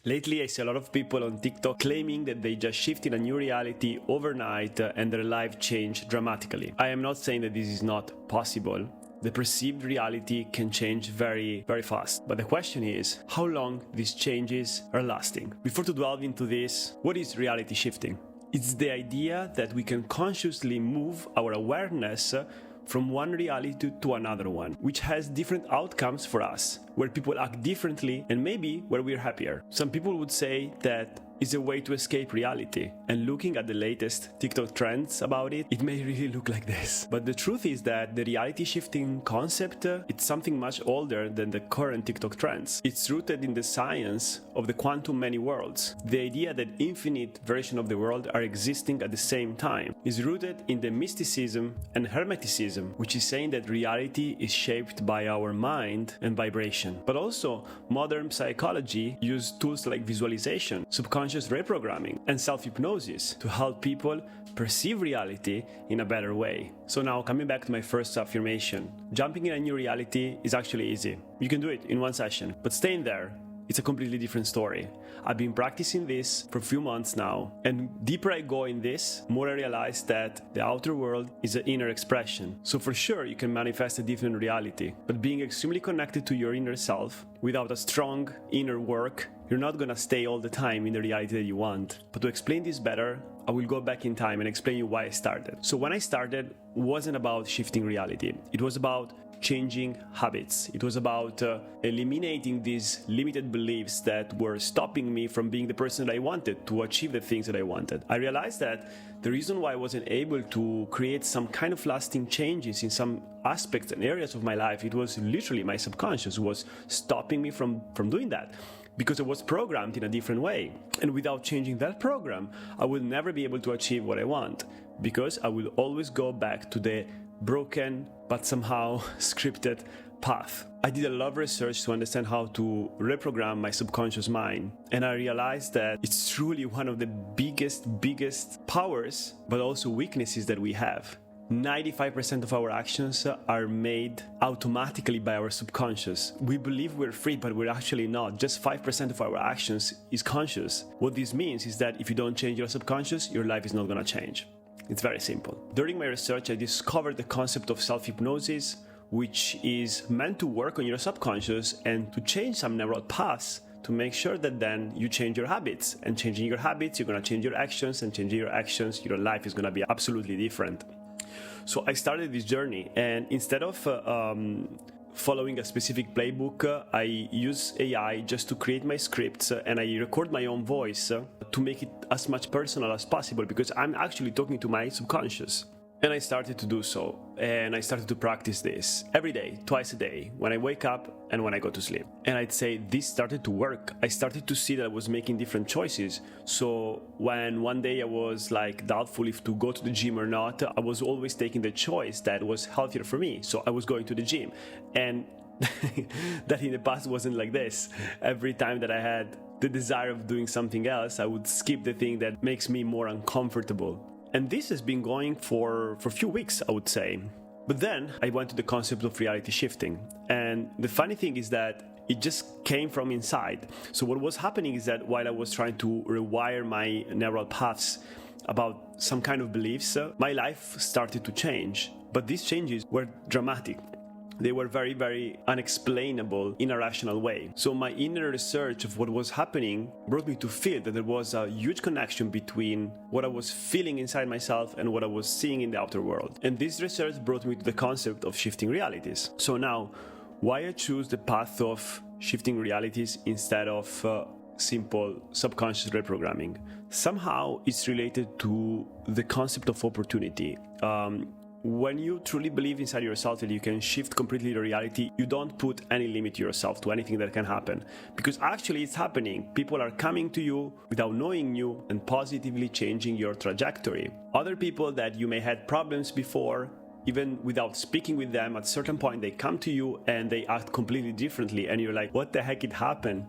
Lately, I see a lot of people on TikTok claiming that they just shifted a new reality overnight and their life changed dramatically. I am not saying that this is not possible. The perceived reality can change very fast. But the question is, how long these changes are lasting? Before to delve into this, what is reality shifting? It's the idea that we can consciously move our awareness from one reality to another one, which has different outcomes for us, where people act differently and maybe where we're happier. Some people would say that it's a way to escape reality, and looking at the latest TikTok trends about it, it may really look like this. But the truth is that the reality shifting concept, it's something much older than the current TikTok trends. It's rooted in the science of the quantum many worlds. The idea that infinite versions of the world are existing at the same time is rooted in the mysticism and hermeticism, which is saying that reality is shaped by our mind and vibration. But also, modern psychology uses tools like visualization, subconscious reprogramming, and self-hypnosis to help people perceive reality in a better way. So now, coming back to my first affirmation, jumping in a new reality is actually easy. You can do it in one session, but staying there, it's a completely different story. I've been practicing this for a few months now, and deeper I go in this, more I realize that the outer world is an inner expression. So for sure you can manifest a different reality, but being extremely connected to your inner self, without a strong inner work, you're not gonna stay all the time in the reality that you want. But to explain this better, I will go back in time and explain you why I started. So when I started, it wasn't about shifting reality. It was about changing habits. It was about eliminating these limited beliefs that were stopping me from being the person that I wanted, to achieve the things that I wanted. I realized that the reason why I wasn't able to create some kind of lasting changes in some aspects and areas of my life, it was literally my subconscious was stopping me from doing that, because I was programmed in a different way. And without changing that program, I will never be able to achieve what I want, because I will always go back to the broken but somehow scripted path. I did a lot of research to understand how to reprogram my subconscious mind, and I realized that it's truly one of the biggest powers but also weaknesses that we have. 95% of our actions are made automatically by our subconscious. We believe we're free, but we're actually not. Just 5% of our actions is conscious. What this means is that if you don't change your subconscious, your life is not gonna change. It's very simple. During my research, I discovered the concept of self-hypnosis, which is meant to work on your subconscious and to change some neural paths to make sure that then you change your habits. And changing your habits, you're gonna change your actions, and changing your actions, your life is gonna be absolutely different. So I started this journey, and instead of following a specific playbook, I use AI just to create my scripts, and I record my own voice to make it as much personal as possible, because I'm actually talking to my subconscious. And I started to do so, and I started to practice this every day, twice a day, when I wake up and when I go to sleep. And I'd say this started to work. I started to see that I was making different choices. So when one day I was like doubtful if to go to the gym or not, I was always taking the choice that was healthier for me. So I was going to the gym. And that in the past wasn't like this. Every time that I had the desire of doing something else, I would skip the thing that makes me more uncomfortable. And this has been going for a few weeks, I would say. But then I went to the concept of reality shifting. And the funny thing is that it just came from inside. So what was happening is that while I was trying to rewire my neural paths about some kind of beliefs, my life started to change. But these changes were dramatic. They were very unexplainable in a rational way. So my inner research of what was happening brought me to feel that there was a huge connection between what I was feeling inside myself and what I was seeing in the outer world. And this research brought me to the concept of shifting realities. So now, why I choose the path of shifting realities instead of simple subconscious reprogramming? Somehow it's related to the concept of opportunity. When you truly believe inside yourself that you can shift completely the reality, you don't put any limit to yourself to anything that can happen. Because actually it's happening. People are coming to you without knowing you and positively changing your trajectory. Other people that you may had problems before, even without speaking with them, at a certain point they come to you and they act completely differently, and you're like, what the heck it happened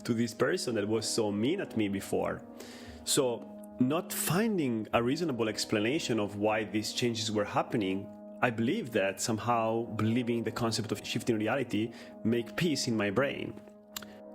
to this person that was so mean at me before? So not finding a reasonable explanation of why these changes were happening, I believe that somehow believing the concept of shifting reality make peace in my brain.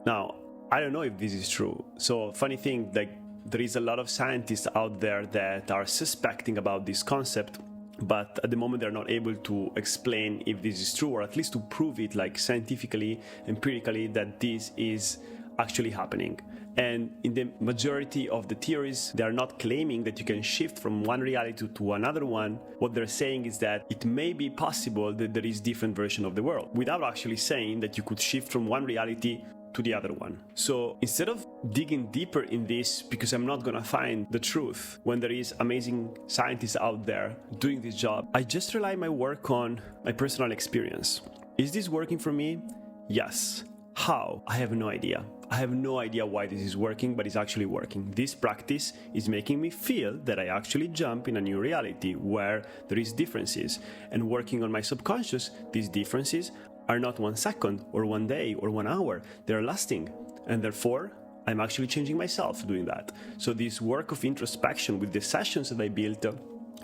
Now, I don't know if this is true. So funny thing, like there is a lot of scientists out there that are suspecting about this concept, but at the moment they're not able to explain if this is true, or at least to prove it like scientifically, empirically, that this is actually happening. And in the majority of the theories, they are not claiming that you can shift from one reality to another one. What they're saying is that it may be possible that there is different version of the world, without actually saying that you could shift from one reality to the other one. So instead of digging deeper in this, because I'm not gonna find the truth when there is amazing scientists out there doing this job, I just rely my work on my personal experience. Is this working for me? Yes. How? I have no idea. I have no idea why this is working, but it's actually working. This practice is making me feel that I actually jump in a new reality where there is differences. And working on my subconscious, these differences are not 1 second or 1 day or 1 hour. They're lasting. And therefore, I'm actually changing myself doing that. So this work of introspection with the sessions that I built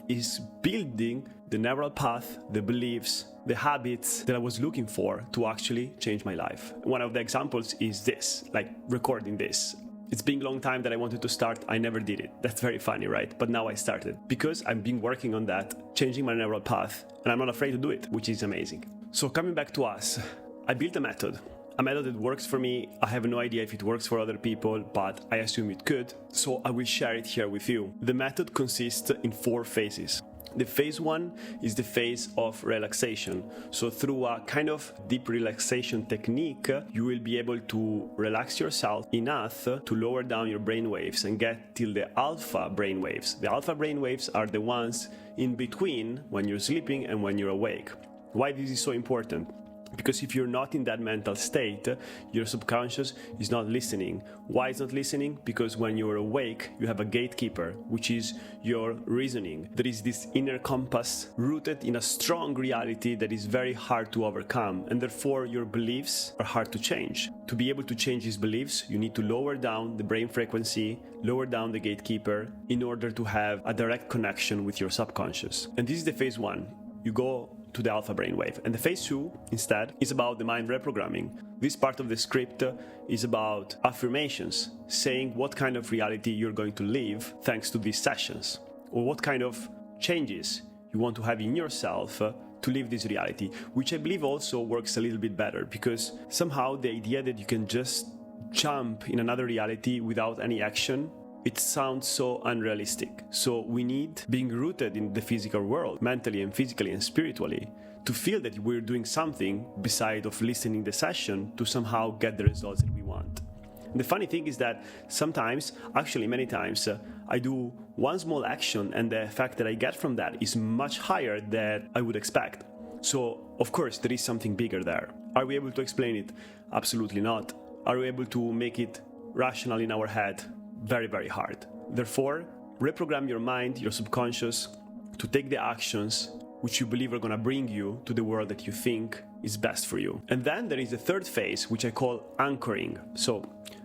is building the neural path, the beliefs, the habits that I was looking for to actually change my life. One of the examples is this, like recording this. It's been a long time that I wanted to start. I never did it. That's very funny, right? But now I started because I've been working on that, changing my neural path, and I'm not afraid to do it, which is amazing. So coming back to us, I built a method that works for me. I have no idea if it works for other people, but I assume it could. So I will share it here with you. The method consists in 4 phases. The phase 1 is the phase of relaxation. So through a kind of deep relaxation technique, you will be able to relax yourself enough to lower down your brain waves and get till the alpha brain waves. The alpha brain waves are the ones in between when you're sleeping and when you're awake. Why this is so important? Because if you're not in that mental state, your subconscious is not listening. Why it's not listening? Because when you're awake, you have a gatekeeper, which is your reasoning. There is this inner compass rooted in a strong reality that is very hard to overcome, and therefore your beliefs are hard to change. To be able to change these beliefs, you need to lower down the brain frequency, lower down the gatekeeper, in order to have a direct connection with your subconscious. And this is the phase 1. You go to the alpha brainwave. And the phase 2, instead, is about the mind reprogramming. This part of the script is about affirmations, saying what kind of reality you're going to live thanks to these sessions, or what kind of changes you want to have in yourself to live this reality, which I believe also works a little bit better, because somehow the idea that you can just jump in another reality without any action, it sounds so unrealistic. So we need being rooted in the physical world, mentally and physically and spiritually, to feel that we're doing something beside of listening the session to somehow get the results that we want. And the funny thing is that sometimes, actually many times, I do one small action and the effect that I get from that is much higher than I would expect. So of course there is something bigger there. Are we able to explain it? Absolutely not. Are we able to make it rational in our head? Very, very hard. Therefore, reprogram your mind, your subconscious, to take the actions which you believe are going to bring you to the world that you think is best for you. And then there is the third phase, which I call anchoring. So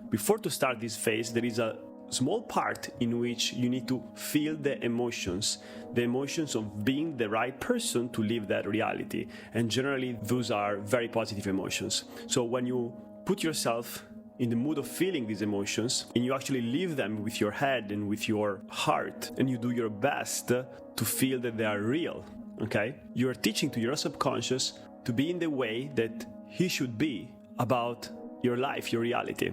before to start this phase, there is a small part in which you need to feel the emotions of being the right person to live that reality. And generally, those are very positive emotions. So when you put yourself in the mood of feeling these emotions, and you actually live them with your head and with your heart, and you do your best to feel that they are real, okay? You are teaching to your subconscious to be in the way that he should be about your life, your reality.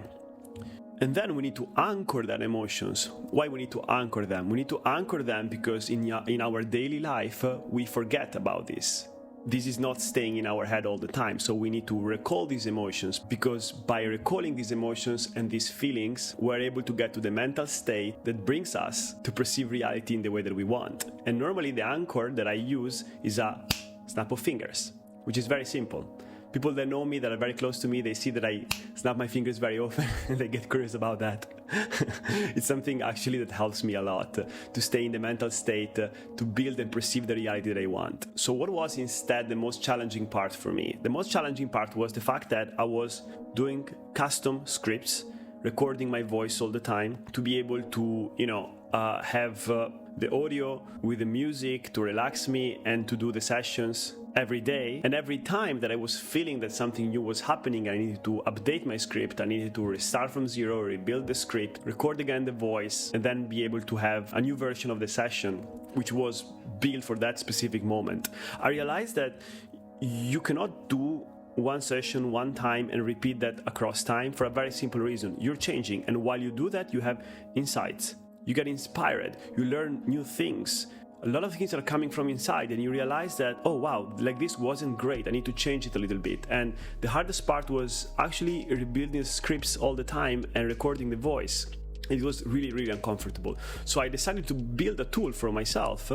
And then we need to anchor that emotions. Why we need to anchor them? We need to anchor them because in our daily life, we forget about this. This is not staying in our head all the time, so we need to recall these emotions, because by recalling these emotions and these feelings, we're able to get to the mental state that brings us to perceive reality in the way that we want. And normally the anchor that I use is a snap of fingers, which is very simple. People that know me, that are very close to me, they see that I snap my fingers very often and they get curious about that. It's something actually that helps me a lot to stay in the mental state, to build and perceive the reality that I want. So what was instead the most challenging part for me? The most challenging part was the fact that I was doing custom scripts, recording my voice all the time to be able to, have the audio with the music to relax me and to do the sessions every day. And every time that I was feeling that something new was happening, I needed to update my script, I needed to restart from zero, rebuild the script, record again the voice, and then be able to have a new version of the session which was built for that specific moment. I realized that you cannot do one session one time and repeat that across time for a very simple reason. You're changing, and while you do that, you have insights, you get inspired, you learn new things. A lot of things are coming from inside, and you realize that, oh wow, like this wasn't great, I need to change it a little bit. And the hardest part was actually rebuilding the scripts all the time and recording the voice. It was really uncomfortable. So I decided to build a tool for myself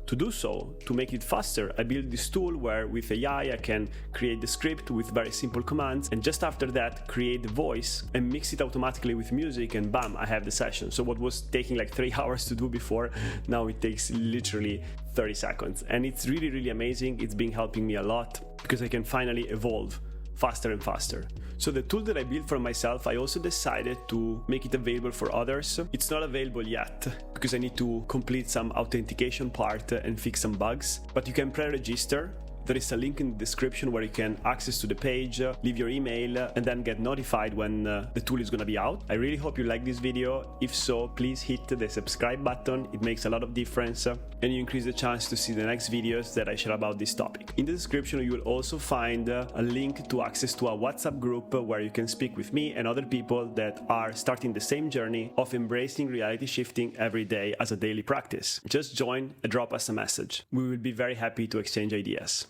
to do so, to make it faster. I built this tool where with AI I can create the script with very simple commands, and just after that create the voice and mix it automatically with music, and bam, I have the session. So what was taking like 3 hours to do before, now it takes literally 30 seconds. And it's really amazing. It's been helping me a lot because I can finally evolve faster and faster. So the tool that I built for myself, I also decided to make it available for others. It's not available yet because I need to complete some authentication part and fix some bugs, but you can pre-register. There is a link in the description where you can access to the page, leave your email, and then get notified when the tool is going to be out. I really hope you like this video. If so, please hit the subscribe button. It makes a lot of difference, and you increase the chance to see the next videos that I share about this topic. In the description, you will also find a link to access to a WhatsApp group where you can speak with me and other people that are starting the same journey of embracing reality shifting every day as a daily practice. Just join and drop us a message. We will be very happy to exchange ideas.